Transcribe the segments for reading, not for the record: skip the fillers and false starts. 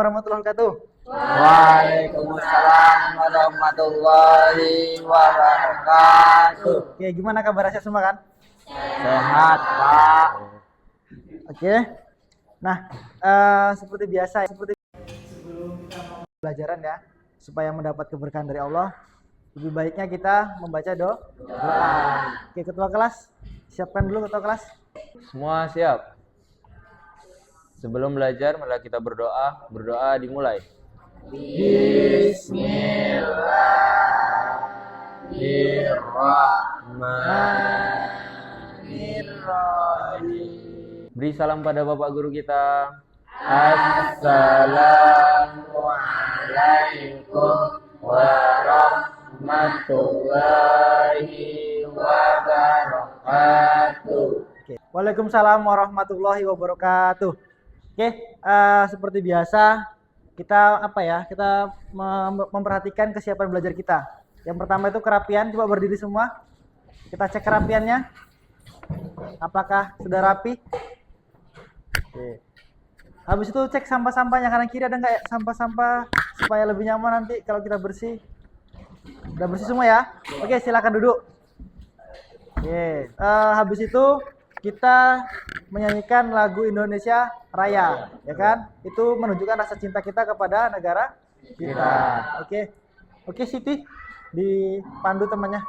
warahmatullahi wabarakatuh. Waalaikumsalam warahmatullahi wabarakatuh. Oke, gimana kabar sehat semua kan? Sehat, Pak. Oke. Nah, seperti biasa, sebelum kita mau pelajaran ya, supaya mendapat keberkahan dari Allah, lebih baiknya kita membaca doa. Oke, ketua kelas, siapkan dulu ketua kelas. Semua siap? Sebelum belajar, mari kita berdoa. Berdoa dimulai. Bismillahirrahmanirrahim. Beri salam pada Bapak Guru kita. Assalamualaikum warahmatullahi wabarakatuh. Oke. Waalaikumsalam warahmatullahi wabarakatuh. Oke, seperti biasa kita Kita memperhatikan kesiapan belajar kita. Yang pertama itu kerapian. Coba berdiri semua. Kita cek kerapiannya. Apakah sudah rapi? Oke. Habis itu cek sampah-sampahnya kanan kiri ada nggak ya sampah-sampah supaya lebih nyaman nanti kalau kita bersih. Udah bersih semua ya? Oke, silakan duduk. Oke. Habis itu kita menyanyikan lagu Indonesia Raya, ya kan? Itu menunjukkan rasa cinta kita kepada negara kita. Oke, Siti, dipandu temannya.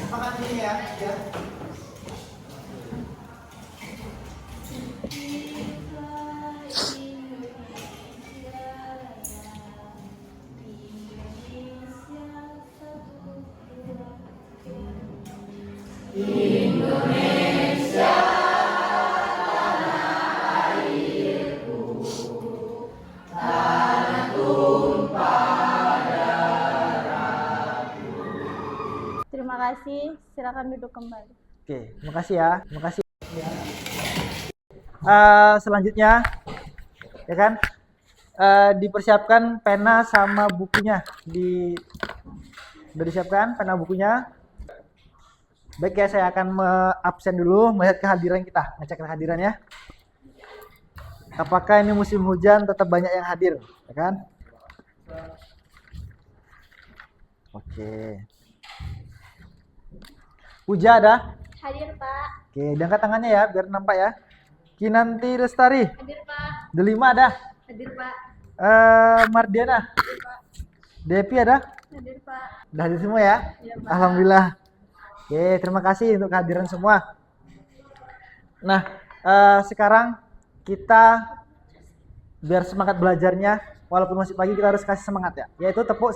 Makasih ya. Indonesia tanah airku, tanah tumpah darahku. Terima kasih, silakan duduk kembali. Oke, makasih ya, makasih. Selanjutnya, ya kan, dipersiapkan pena sama bukunya. Udah disiapkan pena bukunya. Baik ya, saya akan absen dulu melihat kehadiran kita, ngecek kehadirannya. Apakah ini musim hujan tetap banyak yang hadir, ya kan? Oke. Puja ada? Hadir, Pak. Oke, diangkat tangannya ya biar nampak ya. Kinanti Lestari. Hadir, Pak. Delima ada? Hadir, Pak. Mardiana. Hadir, Pak. Depi ada? Hadir, Pak. Udah hadir semua ya? Iya, Pak. Alhamdulillah. Oke, terima kasih untuk kehadiran semua. Nah, sekarang kita biar semangat belajarnya, walaupun masih pagi kita harus kasih semangat ya, yaitu tepuk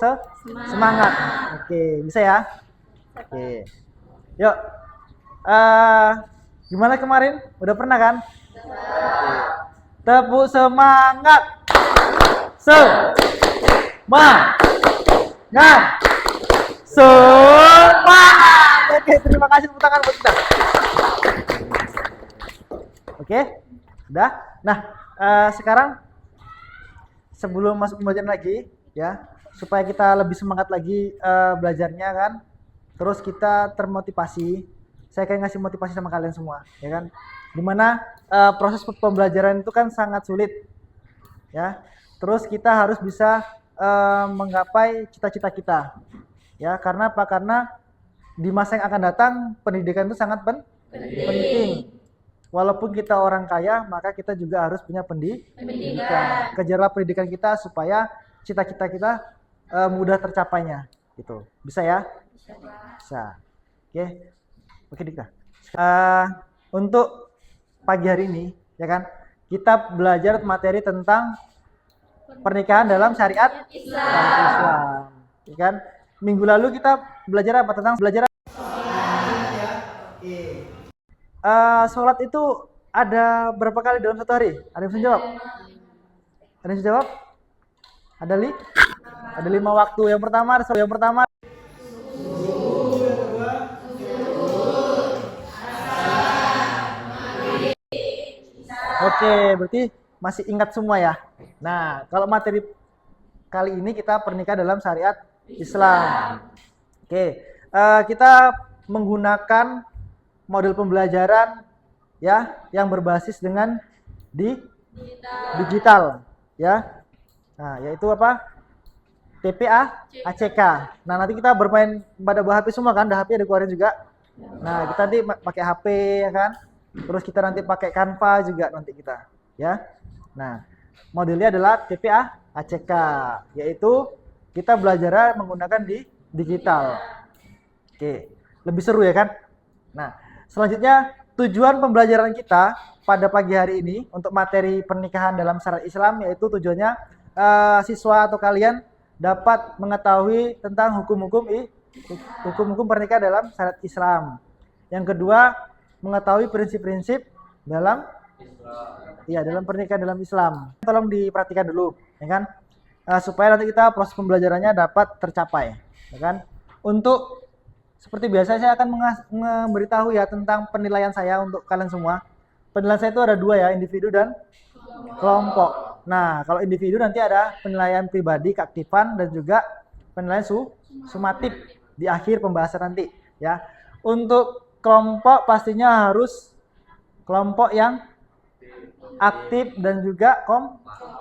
semangat. Oke, bisa ya? Oke, yuk. Gimana kemarin? Udah pernah kan? Oke. Tepuk semangat. Semangat. Semangat. Oke, terima kasih tepuk tangan buat kita. Oke, udah. Nah, sekarang sebelum masuk pembelajaran lagi, ya, supaya kita lebih semangat lagi belajarnya kan, terus kita termotivasi. Saya akan ngasih motivasi sama kalian semua, ya kan? Dimana proses pembelajaran itu kan sangat sulit, ya. Terus kita harus bisa menggapai cita-cita kita, ya. Karena apa? Karena di masa yang akan datang pendidikan itu sangat penting. Walaupun kita orang kaya, maka kita juga harus punya pendidikan. Kejarlah pendidikan kita supaya cita-cita kita mudah tercapainya, gitu. Bisa ya? Bisa. Oke, Dikta. Untuk pagi hari ini, ya kan, kita belajar materi tentang pernikahan dalam syariat Islam. Ya kan? Minggu lalu kita belajar apa? Tentang sholat itu ada berapa kali dalam satu hari? Ada yang bisa jawab? Ada yang bisa jawab? Ada 5 waktu. Yang pertama Oke, berarti masih ingat semua ya. Nah, kalau materi kali ini kita pernikahan dalam syariat Islam. Oke, kita menggunakan model pembelajaran ya yang berbasis dengan digital, ya. Nah, yaitu apa? TPA ACK. Nah, nanti kita bermain pada HP semua kan, ada HP ada keluarin juga. Nah, kita nanti pakai HP ya kan. Terus kita nanti pakai Canva juga nanti kita, ya. Nah, modelnya adalah TPA ACK, yaitu kita belajar menggunakan di digital. Oke, lebih seru ya kan? Nah, selanjutnya tujuan pembelajaran kita pada pagi hari ini untuk materi pernikahan dalam syariat Islam, yaitu tujuannya siswa atau kalian dapat mengetahui tentang hukum-hukum pernikahan dalam syariat Islam. Yang kedua, mengetahui prinsip-prinsip dalam dalam pernikahan dalam Islam. Tolong diperhatikan dulu, ya kan? Supaya nanti kita proses pembelajarannya dapat tercapai, ya kan? Untuk seperti biasa saya akan memberitahu ya tentang penilaian saya untuk kalian semua. Penilaian saya itu ada dua ya, individu dan kelompok. Nah, kalau individu nanti ada penilaian pribadi, keaktifan, dan juga penilaian sumatif di akhir pembahasan nanti, ya. Untuk kelompok pastinya harus kelompok yang aktif dan juga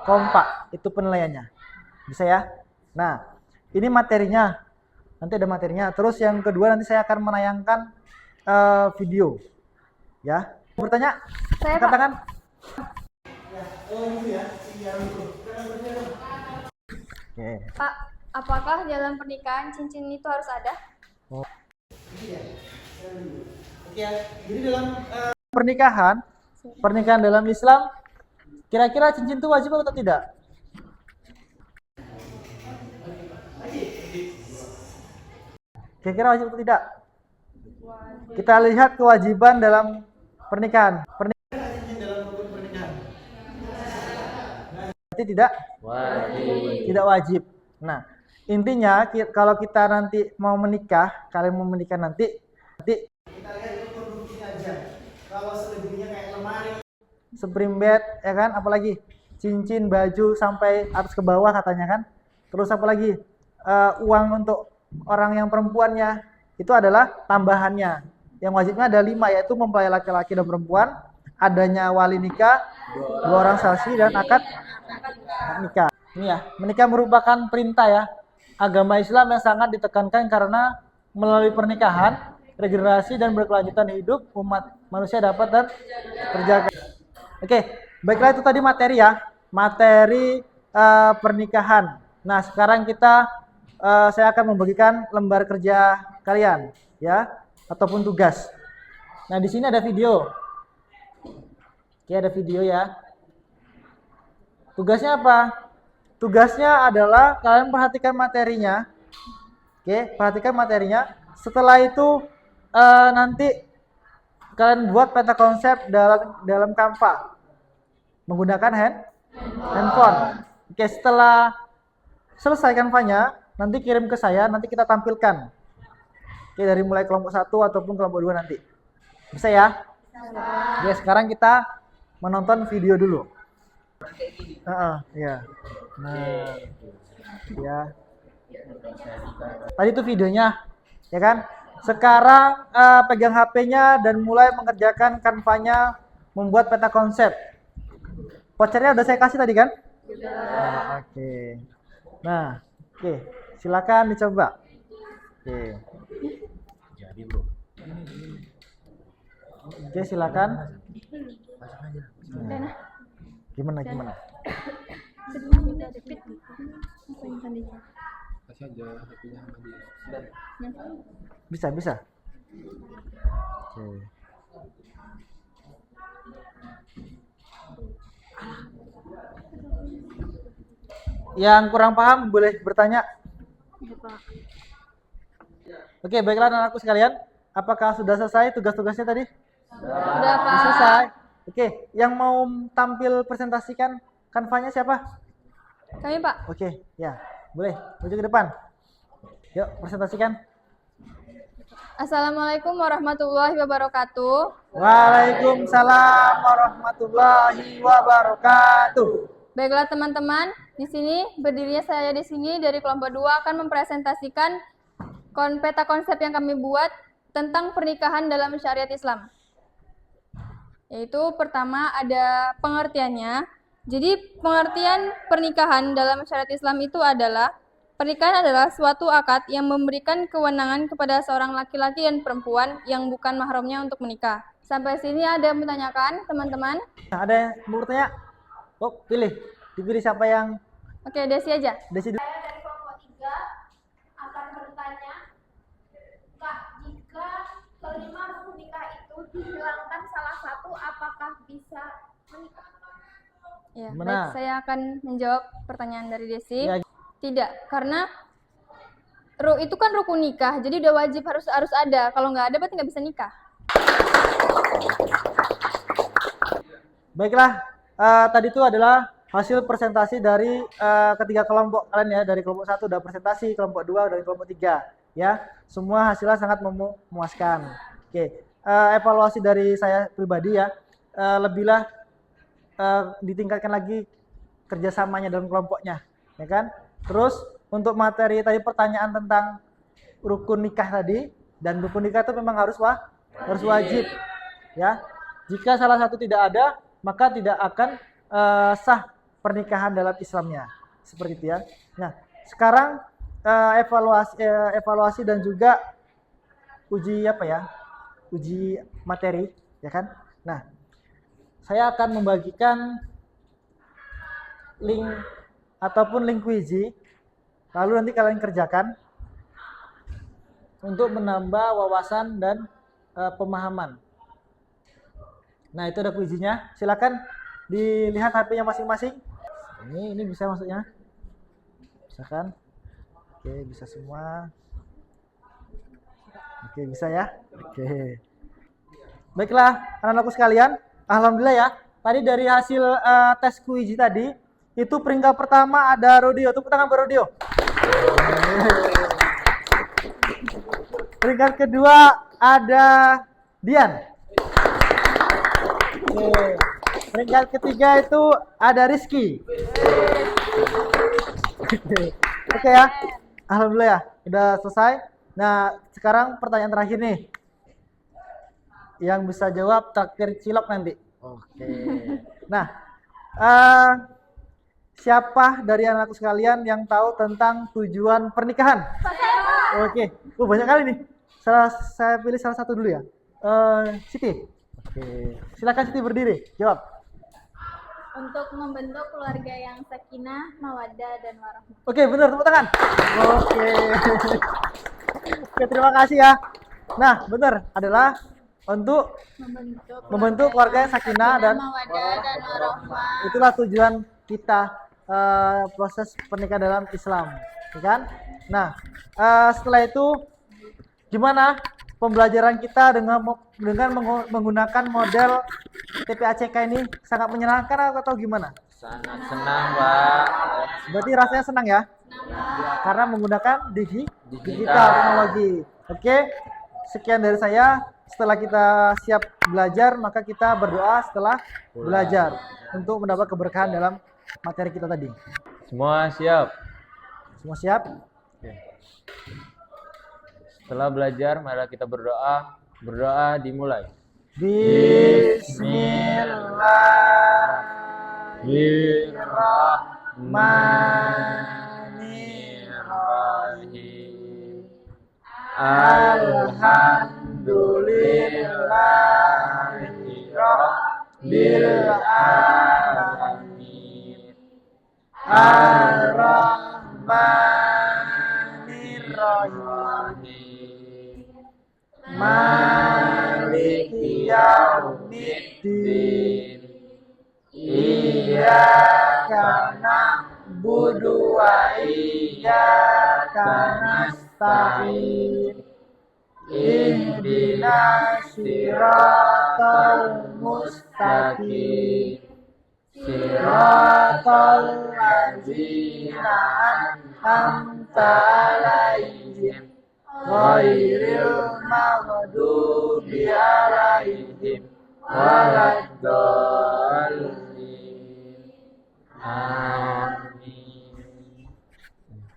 kompak. Itu penilaiannya. Bisa ya? Nah, ini materinya. Nanti ada materinya. Terus yang kedua nanti saya akan menayangkan video. Ya. Bertanya? Saya, Katakan. Pak, apakah dalam pernikahan cincin itu harus ada? Jadi dalam pernikahan dalam Islam, kira-kira cincin itu wajib atau tidak? Kira-kira wajib atau tidak? Kita lihat kewajiban dalam pernikahan. Berarti tidak wajib. Nah, intinya kalau kita nanti mau menikah, kalian mau menikah nanti kita lihat itu produksinya aja. Kalau selebihnya kayak lemari, spring bed, ya kan? Apalagi cincin, baju sampai atas ke bawah katanya kan. Terus apalagi uang untuk orang yang perempuannya itu adalah tambahannya. Yang wajibnya ada 5, yaitu mempelai laki-laki dan perempuan, adanya wali nikah, 2 orang saksi dan akad nikah. Ini ya, menikah merupakan perintah ya agama Islam yang sangat ditekankan karena melalui pernikahan, regenerasi dan berkelanjutan hidup umat manusia dapat dan terjaga. Oke, baiklah itu tadi materi ya, materi pernikahan. Nah, sekarang saya akan membagikan lembar kerja kalian ya, ataupun tugas. Nah, di sini ada video. Oke, ada video ya. Tugasnya apa? Tugasnya adalah kalian perhatikan materinya. Oke, perhatikan materinya. Setelah itu nanti kalian buat peta konsep dalam Canva menggunakan handphone. Oke, setelah selesai Canva-nya, nanti kirim ke saya, nanti kita tampilkan. Oke, dari mulai kelompok 1 ataupun kelompok 2 nanti. Bisa ya? Oke, sekarang kita menonton video dulu. Ya. Nah, ya. Tadi itu videonya, ya kan? Sekarang pegang HP-nya dan mulai mengerjakan Canva-nya, membuat peta konsep. Vouchernya udah saya kasih tadi kan? Nah, oke. Nah, oke. Silakan dicoba. Oke. Jadi, Bro. Oke, silakan. Nah. Gimana? Kasih aja HP-nya sama dia. Bisa. Oke. Yang kurang paham boleh bertanya. Oke, baiklah anak-anakku sekalian. Apakah sudah selesai tugas-tugasnya tadi? Sudah, Pak. Selesai. Oke, yang mau tampil presentasikan Canva-nya siapa? Kami, Pak. Oke, ya. Boleh, maju ke depan. Yuk, presentasikan. Assalamualaikum warahmatullahi wabarakatuh. Waalaikumsalam warahmatullahi wabarakatuh. Baiklah teman-teman, di sini berdirinya saya di sini dari kelompok 2 akan mempresentasikan peta konsep yang kami buat tentang pernikahan dalam syariat Islam. Yaitu pertama ada pengertiannya, Jadi pengertian pernikahan dalam syariat Islam itu adalah pernikahan adalah suatu akad yang memberikan kewenangan kepada seorang laki-laki dan perempuan yang bukan mahramnya untuk menikah. Sampai sini ada yang menanyakan, teman-teman? Nah, ada yang mau bertanya? Oh, pilih. Dipilih siapa yang Oke, Desi aja. Desi dulu. Saya dari kelompok 3 akan bertanya, Kak, jika kelima rukun nikah itu dihilangkan salah satu, apakah bisa menikah? Ya, Gimana? baik, saya akan menjawab pertanyaan dari Desi. Ya. Tidak, karena itu kan rukun nikah, jadi udah wajib harus ada. Kalau nggak ada, berarti nggak bisa nikah. Baiklah, tadi itu adalah hasil presentasi dari ketiga kelompok kalian ya, dari kelompok 1 udah presentasi, kelompok 2 dari kelompok 3 ya. Semua hasilnya sangat memuaskan. Oke, evaluasi dari saya pribadi ya, lebihlah ditingkatkan lagi kerjasamanya dalam kelompoknya, ya kan? Terus untuk materi tadi pertanyaan tentang rukun nikah tadi, dan rukun nikah itu memang harus wajib, ya. Jika salah satu tidak ada, maka tidak akan sah pernikahan dalam Islamnya, seperti itu ya. Nah, sekarang evaluasi dan juga uji uji materi, ya kan? Nah, saya akan membagikan link ataupun link kuisi, lalu nanti kalian kerjakan untuk menambah wawasan dan pemahaman. Nah, itu ada kuisinya. Silakan dilihat HP-nya masing-masing. Ini bisa maksudnya. Bisa kan? Oke, bisa semua. Oke, bisa ya. Oke. Baiklah, anak-anakku sekalian. Alhamdulillah ya. Tadi dari hasil tes kuisi tadi, itu peringkat pertama ada Rodio. Tepuk tangan buat Rodio. Peringkat kedua ada Dian. Oke. Peringkat ketiga itu ada Rizky. Oke ya. Alhamdulillah ya. Udah selesai. Nah, sekarang pertanyaan terakhir nih. Yang bisa jawab traktir cilok nanti. Oke. Nah, siapa dari anakku sekalian yang tahu tentang tujuan pernikahan? Oke. Banyak kali nih. Saya pilih salah satu dulu ya. Siti. Oke. Silakan Siti berdiri. Jawab. Untuk membentuk keluarga yang sakinah, mawaddah, dan warahmah. Oke, benar, tepuk tangan. Oke. Oke, terima kasih ya. Nah, benar adalah untuk membentuk keluarga yang sakinah dan mawaddah, dan warahmah. itulah tujuan kita proses pernikahan dalam Islam, ya kan? Nah, setelah itu gimana pembelajaran kita dengan menggunakan model TPACK ini sangat menyenangkan atau gimana? Sangat senang, Pak. Berarti rasanya senang ya? Karena menggunakan digital teknologi. Oke, sekian dari saya. Setelah kita siap belajar, maka kita berdoa setelah belajar untuk mendapat keberkahan dalam materi kita tadi. Semua siap. Semua siap? Setelah belajar, mari kita berdoa. Berdoa dimulai. Bismillahirrahmanirrahim. Alhamdulillahirabbil alamin. Ar-Rahmanirrahim. Maliki yaumiddin. Iyyaka na'budu wa iyyaka nasta'in. Ihdinas siratal mustaqim. Siratal ladzina an'amta 'alaihim ghairil maghdubi 'alaihim waladdallin. Amin.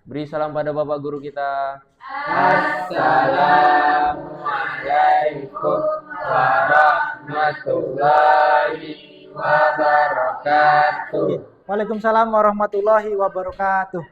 Beri salam pada Bapak Guru kita. Assalamualaikum warahmatullahi wabarakatuh. wabarakatuh. Waalaikumsalam warahmatullahi wabarakatuh.